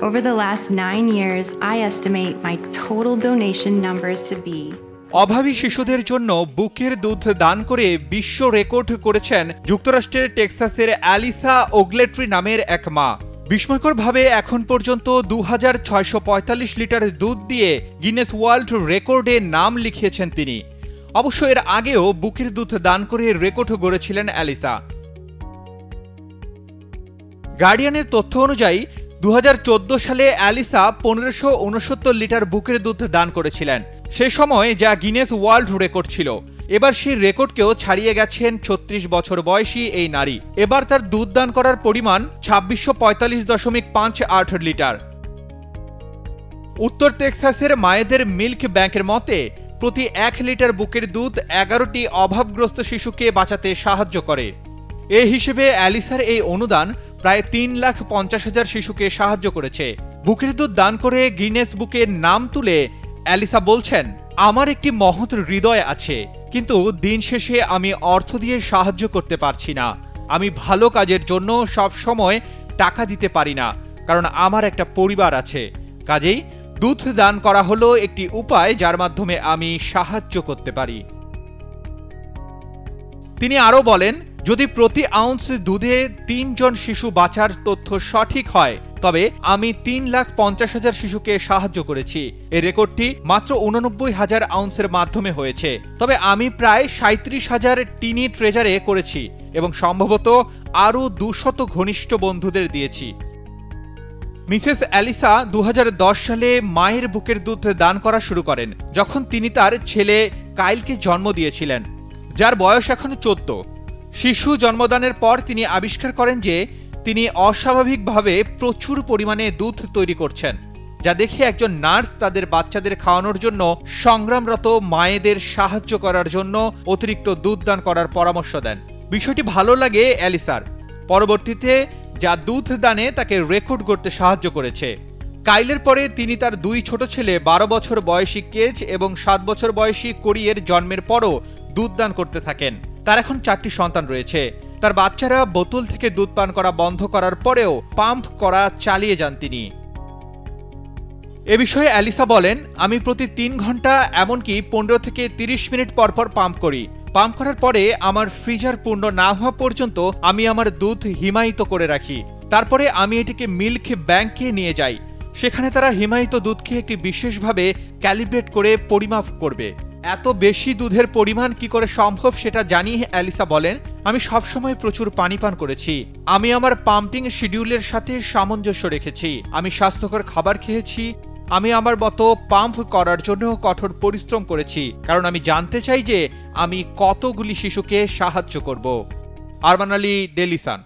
Over the last 9 years, I estimate my total donation numbers to be অভাবী শিশুদের জন্য বুকের দুধ দান করে বিশ্ব রেকর্ড করেছেন যুক্তরাষ্ট্রের টেক্সাসের অ্যালিসা ওগলেট্রি নামের এক মা। বিস্ময়করভাবে এখন পর্যন্ত 2645 লিটার দুধ দিয়ে গিনেস ওয়ার্ল্ড রেকর্ডে নাম লিখিয়েছেন তিনি। অবশ্য এর আগেও বুকের দুধ দান করে রেকর্ড গড়েছিলেন অ্যালিসা। গার্ডিয়ানের তথ্য অনুযায়ী 2014 সালে অ্যালিসা 1569 লিটার বুকের দুধ দান করেছিলেন, সে সময় যা গিনেস ওয়ার্ল্ড রেকর্ড ছিল। এবার সেই রেকর্ডকেও ছাড়িয়ে গেছেন 36 বছর বয়সী এই নারী। এবার তার দুধ দান করার পরিমাণ 2645.58 লিটার। উত্তর টেক্সাসের মায়েদের মিল্ক ব্যাংকের মতে প্রতি 1 লিটার বুকের দুধ 11টি অভাবগ্রস্ত শিশুকে বাঁচাতে সাহায্য করে। এই হিসেবে অ্যালিসার এই অনুদান প্রায় 3,50,000 শিশুকে সাহায্য করেছে। বুকের দুধ দান করে গিনেস বুকের নাম তুলে অ্যালিসা বলছেন, আমার একটি মহৎ হৃদয় আছে, কিন্তু দিন শেষে আমি অর্থ দিয়ে সাহায্য করতে পারছি না। আমি ভালো কাজের জন্য সব সময় টাকা দিতে পারি না, কারণ আমার একটা পরিবার আছে। কাজেই দুধ দান করা হলো একটি উপায় যার মাধ্যমে আমি সাহায্য করতে পারি। তিনি আরও বলেন, যদি প্রতি আউন্স দুধে 3 জন শিশু বাঁচার তথ্য সঠিক হয় তবে আমি 3,50,000 শিশুকে সাহায্য করেছি। এই রেকর্ডটি মাত্র 89,000 আউন্সের মাধ্যমে হয়েছে। তবে আমি প্রায় 37,000 টিনি ট্রেজারে করেছি এবং সম্ভবত আরও 200 ঘনিষ্ঠ বন্ধুদের দিয়েছি। মিসেস অ্যালিসা 2010 সালে মায়ের বুকের দুধ দান করা শুরু করেন, যখন তিনি তার ছেলে কাইলকে জন্ম দিয়েছিলেন, যার বয়স এখন 14। শিশু জন্মদানের পর তিনি আবিষ্কার করেন যে তিনি অস্বাভাবিকভাবে প্রচুর পরিমাণে দুধ তৈরি করছেন, যা দেখে একজন নার্স তাদের বাচ্চাদের খাওয়ানোর জন্য সংগ্রামরত মায়েদের সাহায্য করার জন্য অতিরিক্ত দুধ দান করার পরামর্শ দেন। বিষয়টি ভালো লাগে অ্যালিসার। পরবর্তীতে যা দুধ দানে তাকে রেকর্ড করতে সাহায্য করেছে। কাইলের পরে তিনি তার 2 ছোট ছেলে 12 বছর বয়সী কেজ এবং 7 বছর বয়সী কোরিয়ের জন্মের পরও দুধ দান করতে থাকেন। তার এখন 4টি সন্তান রয়েছে। তার বাচ্চারা বোতল থেকে দুধ পান করা বন্ধ করার পরেও পাম্প করা চালিয়ে যান তিনি। এ বিষয়ে অ্যালিসা বলেন, আমি প্রতি 3 ঘন্টা এমনকি 15 থেকে 30 মিনিট পর পর পাম্প করি। পাম্প করার পরে আমার ফ্রিজার পূর্ণ না হওয়া পর্যন্ত আমি আমার দুধ হিমায়িত করে রাখি। তারপরে আমি এটিকে মিল্ক ব্যাংকে নিয়ে যাই। সেখানে তারা হিমায়িত দুধকে একটি বিশেষভাবে ক্যালিব্রেট করে পরিমাপ করবে। এত বেশি দুধের পরিমাণ কি করে সম্ভব সেটা জানিয়ে অ্যালিসা বলেন, আমি সবসময় প্রচুর পানি পান করেছি। আমি আমার পাম্পিং শিডিউলের সাথে সামঞ্জস্য রেখেছি। আমি স্বাস্থ্যকর খাবার খেয়েছি। আমি আমার মতো পাম্প করার জন্য কঠোর পরিশ্রম করেছি, কারণ আমি জানতে চাই যে আমি কতগুলি শিশুকে সাহায্য করব। Arman Ali, Daily Sun.